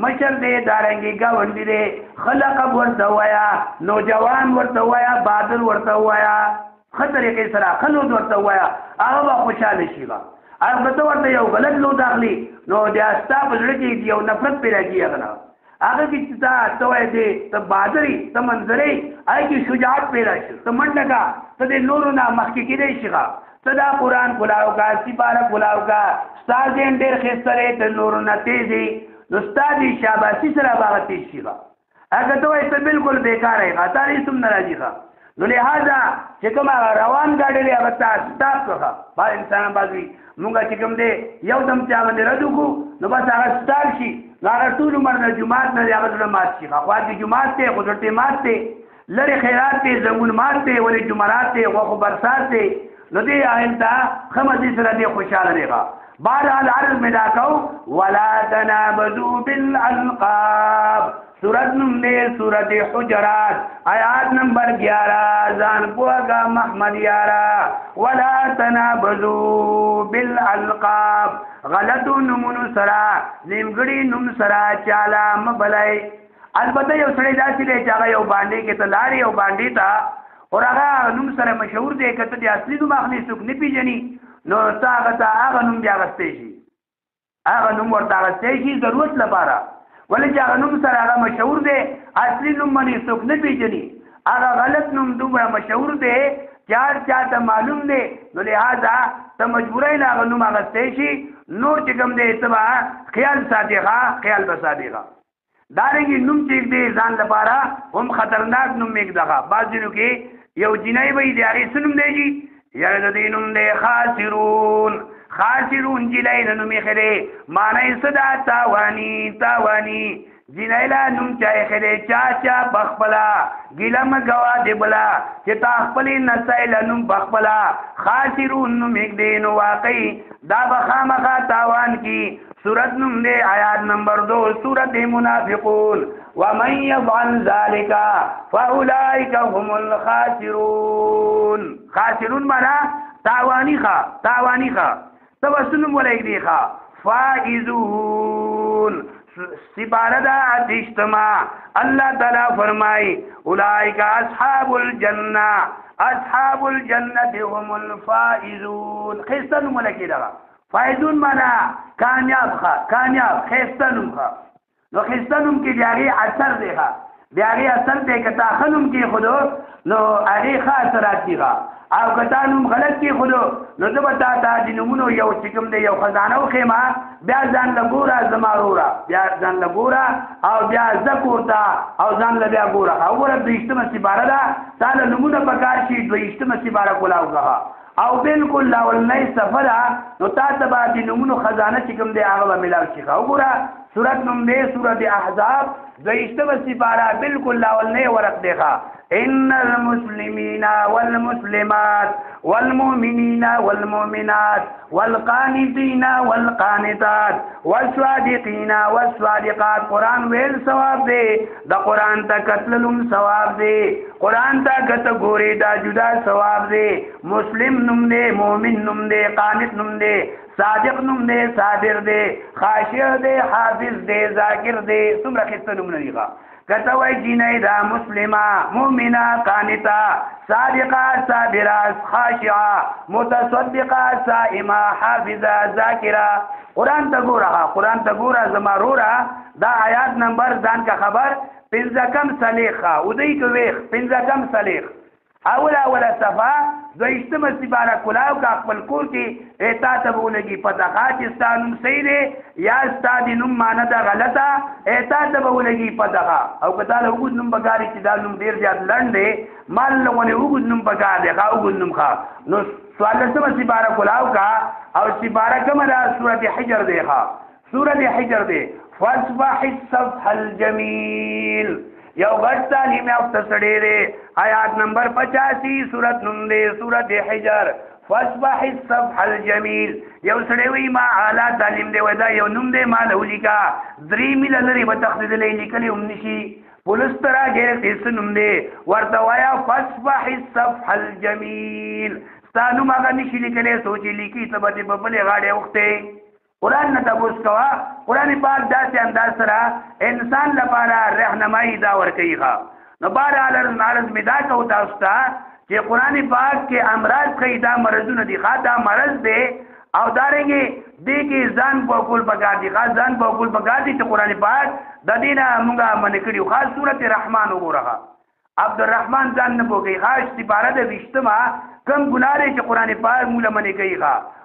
مشر دے دارنگی گاونڈی دے خلقب ورطا وایا نوجوان ورطا وایا بادر ورطا وایا خطر کے سرا خلوز ورطا وایا آغا خوشحال شیغا البته ورته یو غلط لو داخلي نو د استا په ځړ کې یو نفرت پیدا کیږي هغه کې چې تا دې ته بادری ته منظرې آی کی شجاعت پیدا شي ته منډه ته د نورو نه مخکې کېدې شي صدا قرآن کلاو کا سپاره کلاو کا استاد دې ډېر خستره ته نورو نه تیزي نو استاد شاباشي سره باغتی شي هغه ته بالکل بیکار ہے غاتاری سم ناراضي ښه نو لہذا چې کوم روان گاډي لري هغه تاسو تاسو با انسان بازوي مونږه چې کوم دی یو دم چا باندې ردو کو نو بس هغه ستار شي هغه ټول مرنه جمعات نه هغه د مات شي خو د جمعات ته قدرت مات ته لری خیرات ته زمون مات ته ولې جمعات ته خو برسات ته نو دی آینده خمدي سره دی خوشاله دیغه بہرحال عرض میں داکو ولا تنابزوا بالالقاب سورت نمبر سورت حجرات آیات نمبر 11 زان پوگا محمد یارا ولا تنابزوا بالالقاب غلطو نمونو سرا نیمگڑی نم سرا چالا مبلائی البته یو سړی داسې دی چې هغه یو باندې کې ته لاړې یو باندې ته اور هغه نوم سره مشهور دی که ته د اصلي نوم اخلي څوک نه پېژني نو تا هغه نوم بیا اخیستی شي هغه نوم ورته اخیستی شي ضرورت لپاره ولې چې هغه نوم سره هغه مشهور دی اصلي نوم باندې څوک نه پېژني هغه غلط نوم دومره مشهور دی چې چاته معلوم دی نو لہذا ته مجبوری له هغه نوم اخیستی شي نور چې کوم دی ته به خیال ساتي خیال به ساتي دارنګي نوم چې دی ځان لپاره هم خطرناک نوم میږدغه بعض ځینو کې یو جنۍ وي د هغې څه نوم دی یاره د دې نوم دی خاسرون جنۍ نه نوم ایښی دی معنی څه ده تاواني جنۍ له نوم چا ایښی دی چا بخپله ګیله مه کوه د بله چې تا خپلې نسۍ له نوم پخپله خاسرون نوم ایږدی نو واقعي دا به خامخا تاوان کی سورت نم دے آیات نمبر 2 سورت منافقون ومن يفعل ذلك فاولئك هم الخاسرون خاسرون مانا تاوانی خوا تبسنم ولیک دی خوا فائزون سپاردا اتشتما اللہ تعالی فرمائی اولئک اصحاب الجنہ اصحاب الجنة هم الفائزون خیستنو ملکی دغا فائزون مانا کامیاب خیستنو نو خیستنم کی دیاری اثر دیخوا دیاری اثر دی کتا خنم کی خودو نو اغی خوا اثرات دیخوا او کتا نم غلط کی خودو نو دبتا تا دی نمونو یو چکم دی یو خزانو خیما بیا ځان لګورا زمارورا بیا ځان لګورا او بیا زکورتا او ځان لبیا ګورا او ګور د اجتماع سیباره دا تعالی نمونه پکار شي د اجتماع سیباره کولاو غا او بالکل لا ولنی سفرا نو تا تبا دی نمونو خزانه چکم دی هغه ملاو شي او ګورا سورۃ نم دی سورۃ احزاب د اجتماع سیباره بالکل لا ولنی ورق دیخا ان المسلمین والمسلمات والمؤمنین والمؤمنات والقانتین والقانتات والصادقین والصادقات قرآن ویل ثواب دی د قرآن ته کتللم ثواب دی قرآن ته کته ګوري دا جدا ثواب دی مسلم نوم دی مؤمن نوم دی قانت نوم دی صادق نوم دی صابر دی خاشع دی حافظ دی ذاکر دی څومره خسته نوم نه دیغه کته وای جنې دا مسلمه مؤمنه قانته صادقه صابره خاشعه متصدقه صائمه حافظه ذاکره قرآن ته ګوره زمارورا دا آیات نمبر ځان کا خبر پنځه کم صلیخه ودی کو ویخ پنځه کم صلیخ اوله صفه دو اجتماع سیباره کلاو کا خپل کور کې ایتا تبولگی پتخا چستا نم صحیح دے یا ستا دی نم مانا دا غلطا ایتا تبولگی پتخا او کتالا اگود نم بگاری چی دا نم دیر جات لن دے مال لگونے اگود نم بگار دے خواہ اگود نم خواہ نو سوال سم سیباره کلاو کا او سیباره کم دا سورت حجر دے خواہ سورت حجر دے فاصبح الصفح الجمیل یو غټ تعلیم یافته سړی دی آیات نمبر 85 سورۃ نوم دی سورۃ حجر فاصبح الصفح الجمیل یو سړی وی ما اعلی تعلیم دی ودا یو نوم دی ما لولیکا درې میل لري به تخدید لیکلی هم نشي پولسترا ګیر تیس نوم دی ورته وایا فاصبح الصفح الجمیل ستانو ما نشي لیکلی سوچي لیکي تبه په بل غاړه وخته قرآن نه تبوس کوا قرآن پاک داسې انداز سره انسان لپاره رهنمایي دا ورکوي نو بهرحال عرض مې دا کوو تاسو ته چې قرآن پاک کې امراض ښیي دا مرضونه دي دا مرض دی او دارنګې دې کې ځان پوکول پکار دي ځان پوکول پکار دي چې قرآن پاک د دې نه موږ منع کړي خاص سورت رحمان وګوره عبدالرحمن ځان نه پوکي خاص سپاره د 20 کم ګناه چې قرآن پاک موږ منع کوي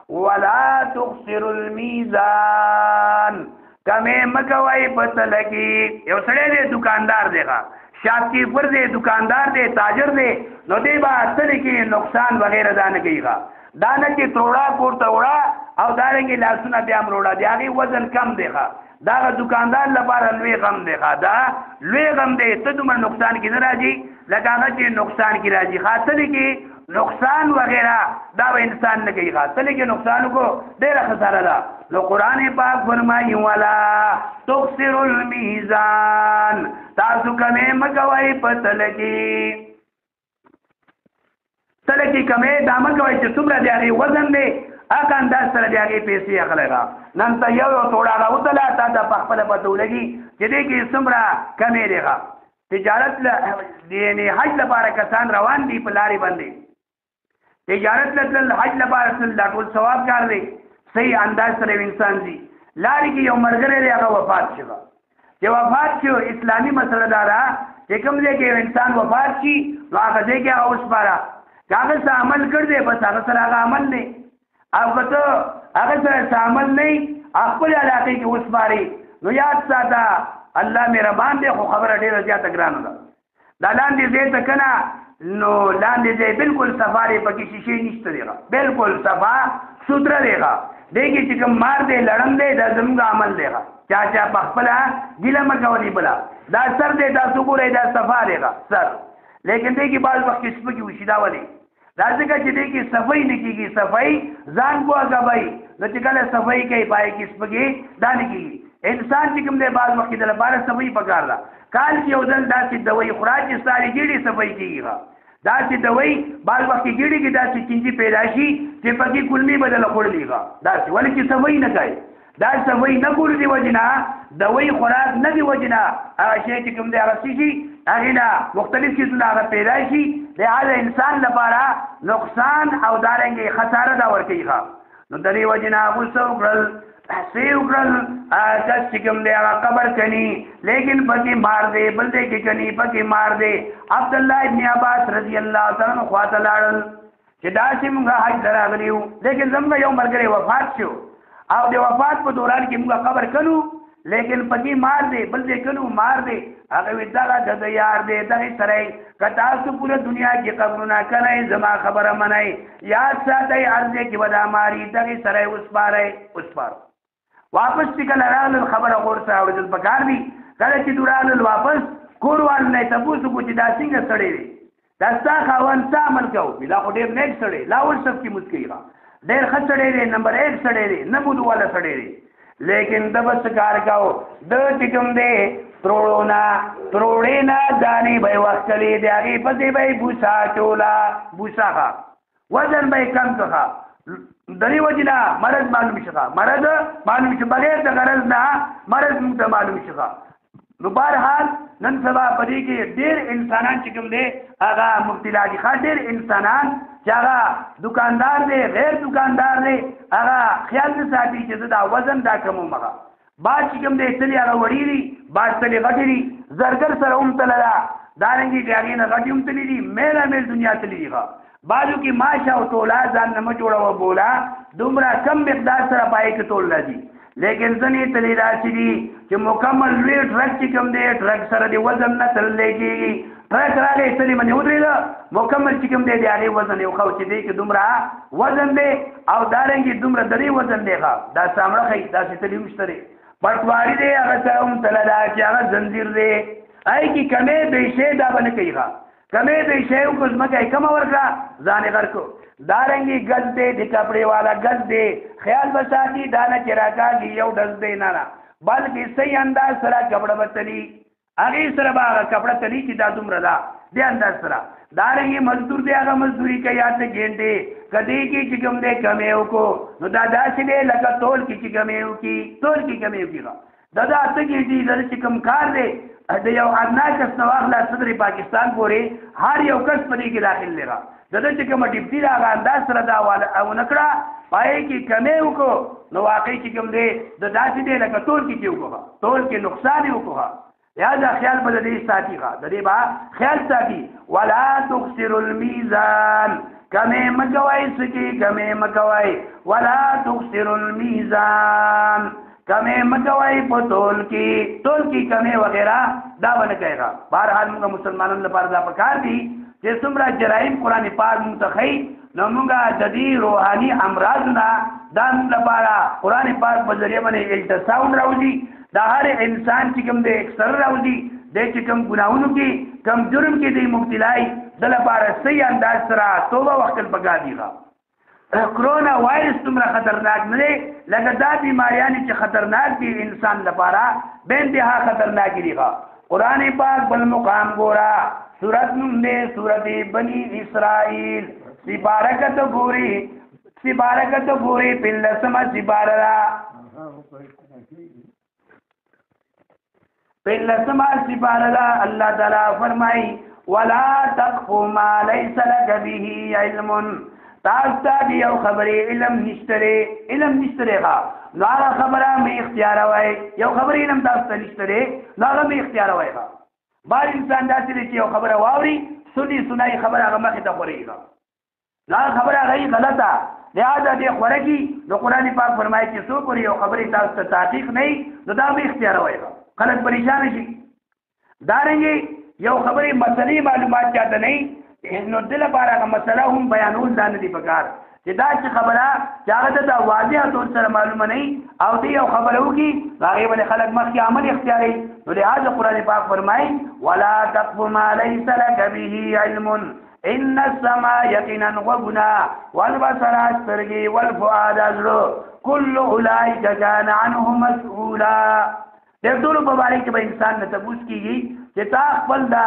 ولا تخسر الميزان کمه مکوای پتلکی یو سړی دی دکاندار دی شاپکیپر دی دکاندار دی تاجر دی نو دی با اصل کې نقصان وغیرہ دانه کوي دانه کې توڑا پورته وړا او دارنګ لاسونه بیا مروړه دی هغه وزن کم دی دا دکاندار لپاره لوی غم دی دا لوی غم دی ته دومره نقصان کې نه راځي لکه هغه چې نقصان کې راځي خاطر کې نقصان وغیرہ دا انسان نه کوي خاطر کې نقصان کو ډېر خساره ده نو قران پاک فرمایي والا تخسر الميزان تاسو کمه مګوي پتلکی تلکی کمه دا مګوي چې څومره دی وزن دی اګه انداز سره دی پیسې اخليغا نن ته یو توړه راوتله تا د خپل پتولګي چې دې کې څومره کمه دیغه تجارت یعنی حج لپاره کسان روان دي په لارې باندې تجارت لتل حج لپاره تل دا ټول ثواب کار دی صحیح انداز سره انسان دی لارې کې یو مرګره دی هغه وفات شو چې وفات شو اسلامي مسله دارا چې کوم ځای کې انسان وفات شي نو هغه ځای کې اوس پاره هغه څه عمل کړ دې بس هغه سره هغه عمل نه او کته هغه سره عمل نه خپل علاقې کې اوس پاره نو یاد ساته الله مهربان دی خو خبره ډیره زیاته ګرانه ده دا لاندې دې ته کنه نو لاندې دې بالکل سفاری پکې شیشې نشته دیغه بالکل صفا سوتره دیغه دې کې چې کوم مار دې لړم دې د زموږ عمل دیغه چا په خپل ګیله مګوري بلا دا سر دې تاسو ګورئ دا صفا دیغه سر لیکن دې کې بعض وخت سپکی وشیدا ولي دا ځکه چې دې کې صفای نه کیږي صفای ځان کو غوي نو چې کله صفای کوي پای کې سپکی دا نه کیږي انسان چې کوم دې بعض وخت د لپاره صفای پکار دا کال کې یو ځل داسې دوی خوراک ساري ګیړي صفای کیږي داسې دوی بعض وخت ګیړي کې داسې چینجی پیدا شي چې پکې کلمي بدل خورلېږي داسې ولې چې صفای نه کوي دا صفای نه کول دی وجنا دوی خوراک نه دی وجنا هغه شی چې کوم دی هغه شي هغه نه مختلف کیسونه هغه پیدا شي لہذا انسان لپاره نقصان او دارنګي خساره دا ورکوي نو د دې وجنه غوسه وکړل سی وکړل کس چې کوم دی هغه قبر کني لیکن پکې مار دی بل دی کې کني پکې مار دی عبدالله ابن عباس رضی الله تعالی عنہ خواته لاړل چې داسې موږ حج راغلیو لیکن زموږ یو ملګری وفات شو او د وفات په دوران کې موږ قبر کنو لیکن پکې مار دی بل دی کنو مار دی هغه وی دغه د یار دی دغه سره کتا څو پوره دنیا کې قبرونه کوي زما خبره منای یاد ساتي ارزه کې ودا ماری دغه سره اوس واپس ټکل راغل خبره ورته اورل پکار دي کله چې دورال واپس کوروال نه تاسو کو چې دا څنګه سړی دی دا ستا خاون څه عمل کوي بلا خو ډېر نیک سړی لاول سب کی مسکیغه ډېر ښه سړی دی نمبر 1 سړی دی نمود والا سړی دی لیکن د بس کار کاو د ټکم دی تروړینا دانی به وختلی دی هغه پسې به بوسا چولا بوسا وزن به کم کړه دری وجنا مرض معلوم شغه مرض معلوم شي بغیر د غرض نه مرض مت معلوم شغه نو بهرحال نن سبا پدې کې ډېر انسانان چې کوم دي هغه مبتلا دي ډېر انسانان چې هغه دکاندار دي غیر دکاندار دي هغه خیال دې ساتي چې دا وزن دا کومه مغه با چې کوم دي تلي هغه وړي دي با تلي غټي دي زرګر سره هم تللا دارنګي ګاګي نه غټي هم تلي دي مېله دنیا تلي دي بعضو کې ماشا او تولا ځان نه جوړو بولا دومره کم مقدار سره پای کې تول راځي لیکن ځنې تلې راشي دي چې مکمل لوی ټرک چې کوم دی ټرک سره دی وزن نه تللی کېږي ټرک راغی تلې باندې ودرېده مکمل چې کوم دی د هغې وزن یو خو چې دی کې دومره وزن دی او دارنګې دومره درې وزن دی دا سامړه ښایي داسې تلې هم شته دی پټواري دی هغه سره هم تله ده چې هغه زنځیر دی هغې کې کمې بیشې دا به نه کوي کمې بیشې کو ځمکه کمه ورکړه ځان یې غر کو دارنګي گز دے د کپڑے والا گز دے خیال بساتی دانا چراکا گی یو ڈز دے نانا بلکہ صحیح انداز سرا کپڑا بتلی اگی سرا باغا کپڑا تلی چی دا دوم ردا دے انداز سرا دارنگی مزدور دے آگا مزدوری کا یاد دے گھنٹے کدی کی چکم دے کمیو کو نو دادا سے دے لگا تول کی چکمیو کی تول کی کمیو کی گا دادا تکی دی در چکم کار دے د یو ادنا کس نواخلا صدر پاکستان پورې هر یو کس پدې کې داخل لرا دغه چې کوم ډیپټي راغا انداز سره دا والا او نکړه پای کې کمې وکړو نو واقعي چې کوم دی د داسې دی لکه ټول کې وکړه ټول کې نقصان وکړه لہذا خیال بدلې ساتي ښه د دې با خیال ساتي ولا تخسر الميزان کمې مګوي سکی کمې مګوي ولا تخسر الميزان کمې مګوي په ټول کې کمې وغیرہ دا ونه کوي بهرحال موږ مسلمانانو لپاره دا پکار دي چې څومره جرایم قرآن پاک متخی نو موږ د دې روحاني امراضونه دا لپاره قرآن پاک په ذریعه باندې الټرساوند راوځي دا هر انسان چې کوم د اکثر راوځي د چې کوم ګناهونو کې کم جرم کې د مبتلای د لپاره صحیح انداز سره توبه وکړل پکار دي کرونا وایرس تمره خطرناک نه دی لکه دا بیماریان چې خطرناک دي انسان لپاره به انتها خطرناک دي قرآن پاک بل مقام ګورا سورت نوم دی سورت بنی اسرائیل سپارکت ګوري پلسمه سپارلا الله تعالی فرمای ولا تقف ما ليس لك به علم تاستا دی یو خبرې علم نشتره نو هغه خبره مې اختیار وای یو خبرې علم تاستا نشتره نو هغه مې اختیار وای بار انسان داسې دی چې یو خبره واوري سنای خبره هغه مخې ته خورېږي نو هغه خبره هغه غلطه لہذا دې خورېږي نو قرآن پاک فرمایي چې څوک پورې یو خبرې تاسو ته تحقیق نه نو دا مې اختیار وای خلک پریشان شي دارنګې یو خبرې مسلې معلومات چاته نه نو دل لپاره مسله هم بیانول دا نه دي پکار چې دا چې خبره چې هغه ته واضح طور سره معلومه نه او دې یو خبره وکړي هغې باندې خلک مخکې عمل اختیاري نو لهذا قرآن پاک فرمایي ولا تقف ما ليس لك به علم ان السماء یقینا غوږونه والبصر سترګې والفؤاد زړه كل اولئک کان عنه مسؤولا د ټولو په باره کې به انسان نه تپوس کېږي چې تا خپل دا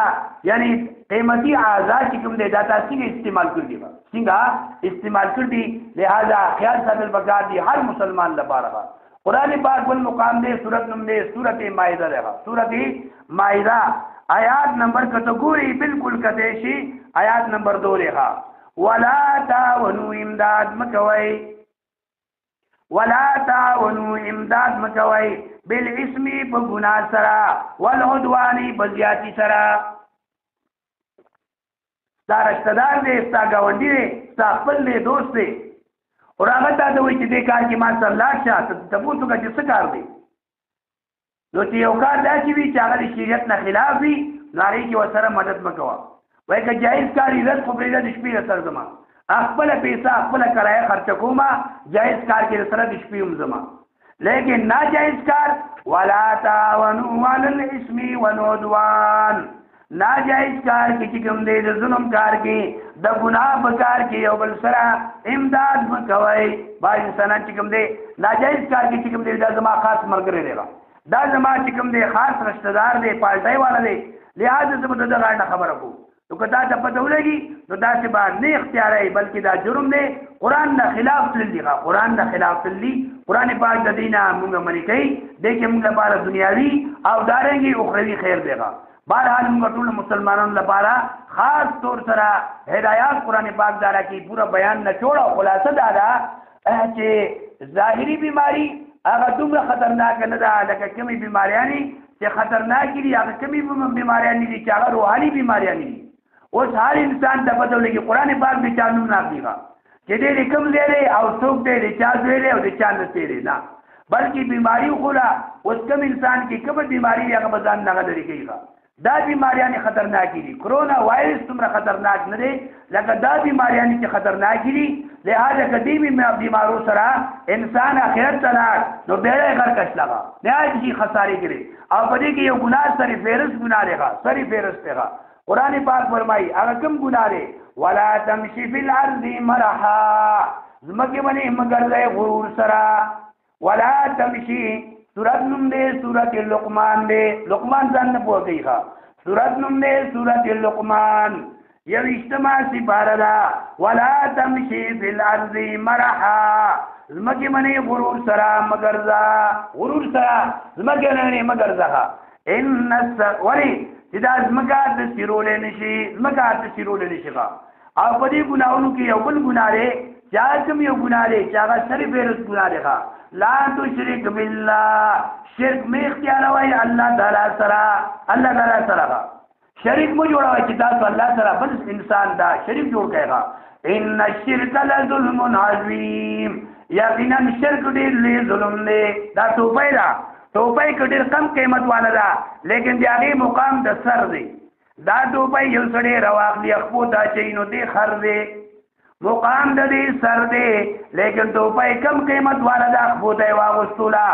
یعنی قیمتي اعضا چې کوم دی دا تا څنګه استعمال کړي لہذا خیال ساتل پکار دي هر مسلمان لپاره قرآن پاک بل مقام دے سورت نم دے سورت مائدہ دے سورت مائدہ آیات نمبر کتگوری بالکل کتیشی آیات نمبر 2 رہا ولا تعاونوا امداد مکوئی ولا تعاونوا امداد مکوئی بالاسم بگناہ سرا والعدوانی بزیاتی سرا ستا رشتدار دے ستا گاونڈی دے ستا خپل دے دوست دے اور هغه ته دوی چې دې کار کې ما سره لاړ شه ته پوښتنه وکړه چې څه کار دی نو چې یو کار داسې وي چې هغه د شریعت نه خلاف وي نو هغې کې ورسره مدد مه کوه وایي که جایز کار عزت خو پرېږده د شپې سره ځمه خپله پیسه خپله کرایه خرچه کومه جایز کار کې سره د شپې هم ځمه لیکن ناجایز کار ولا تعاونوا علی الاسم والعدوان ناجائز کار کی چکم دے ظلم کار کی د گناہ بکار کی یو بل سرا امداد مکوئی بعض انسانان چکم دے ناجائز کار کی چکم دے دا زما خاص مرګره دی دا زما چکم دے خاص رشتہ دار دے پالټای والا دے لہذا زما د غاړه خبره کو تو کدا ته پته ولګي نو دا چې بعد نه اختیار ای بلکې دا جرم دی قران نه خلاف تللی قران نه خلاف تللی قران پاک د دینه موږ منی کوي دغه موږ لپاره دنیاوی او دارنګي اخروی خیر دیغه بہرحال موږ ټول مسلمانانو لپاره خاص طور سره هدایات قران پاک دارا کی پورا بیان نه جوړه خلاصه دا چې ظاهری بیماری هغه دومره خطرناک نه ده لکه کومې بیماریانی چې خطرناک دي هغه کومې بیماریانی دي چې هغه روحاني بیماریانی دي اوس هر انسان ته پته لګي قران پاک د چا نوم نه اخلي چې دې کوم دی او څوک دې چا دی او د چا نه دی نه بلکې بیماری خولا اوس کوم انسان کې کومه بیماری هغه بزان نه لري کیږي دا بیماریان خطرناکې دي کرونا وایرس تمره خطرناک نه دی لکه دا بیماریان چې خطرناکې دي لہذا کدی بیمارو سره انسان اخرت ته لاړ نو بیړۍ غرقش لگا نهایت شي خسارې کړي او په دې کې یو ګناه سری فهرست ګناه دی سری فهرست دی قرآن پاک فرمایي هغه کوم ګناه دی ولا تمشي فی الارض مرحا زمکه باندې مگر غرور سره ولا تمشي سورت نم دے سورت لقمان دے لقمان ځان نه پوهیږي سورت نم دے سورت لقمان یو اجتماع سپاره دا ولا تمشي فی الارض مرحا زمکه باندې غرور سره مگرزا غرور سره زمکه نه مگرزا ان ولی چې دا زمکه د سیرول نشي زمکه د سیرول نشي او په دې ګناونو کې یو بل ګناه دی چې کوم یو ګناه دی چې هغه سری بیرس ګناه دی لا تشرک بالله شرک می اختیار وای الله تعالی سره شریک مو جوړوي چې تاسو الله سره بل انسان دا شریک جوړ کړئ ان الشرک لظلم عظیم یقینا شرک ډیر لوی ظلم دی دا توپای ډیر کم قیمت والا ده لیکن دی هغه مقام د سر دی دا توپای یو سړی رواخلی خپل دا چینو دی خر دی مقام د دې سر دی لیکن توپای کم قیمت والا ده خپل دی واغستولا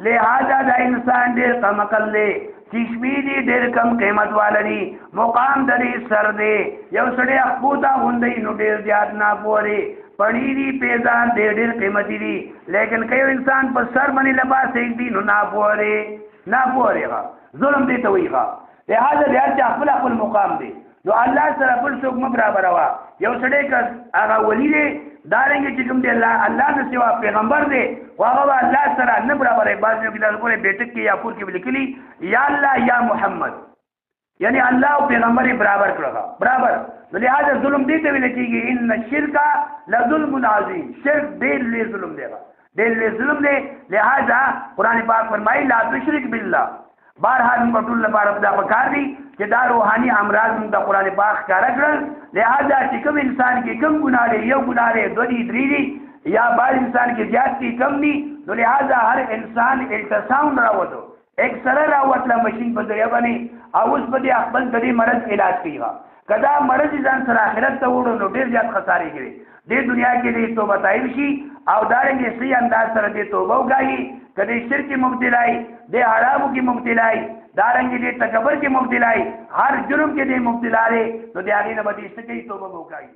لہذا دا انسان ډیر کم عقل دی چشمی دی ډیر کم قیمت والا دی مقام د دې سر دی یو سړی خپل دا غوندې نو ډیر زیات نه پوري پړی دی پیزان ډیر قیمتي دی لیکن کيو انسان په سر باندې لباس یک دی نو نه پوري ظلم دی ته ویغه لہذا بیا چې خپل مقام دی نو الله سره بل څوک برابر وا یو سړی ک هغه ولی دی دارنګ چې کوم دی الله د سوا پیغمبر دی هغه الله سره نه برابر باز یو کله کوله بیٹک کې یا پور کې لیکلی یا الله یا محمد یعنی الله او پیغمبر برابر کړه برابر نو لہذا ظلم دی ته ویل کېږي ان الشرک لظلم عظیم شرک ډېر لوی ظلم دی لہذا قرآن پاک فرمایي لا تشرک بالله بہرحال موږ ټول لپاره دا پکار دي چې دا روحاني امراض موږ د قرآن پاک ښکاره کړل لہذا چې کوم انسان کې کوم ګناه دی یو ګناه دی دوه دي درې دي یا بعض انسان کې زیات دي کم دي نو لہذا هر انسان الټراساوند راوړو ایکسره راوړل ماشين په ذریعہ باندې او اوس په دې خپل د دې مرض علاج کوي کدا مرض ځان سره آخرت ته وړو نو ډیر زیات خسارې کوي دې دنیا کې دې توبه تایب شي او دارنګه صحیح انداز سره دې توبه وکړي کدی شرک مبتلای دې حرامو کې مبتلای دارنګه دې تکبر کې مبتلای هر جرم کې دې مبتلا لري نو دې هغه نه بدې څه کوي توبه وکړي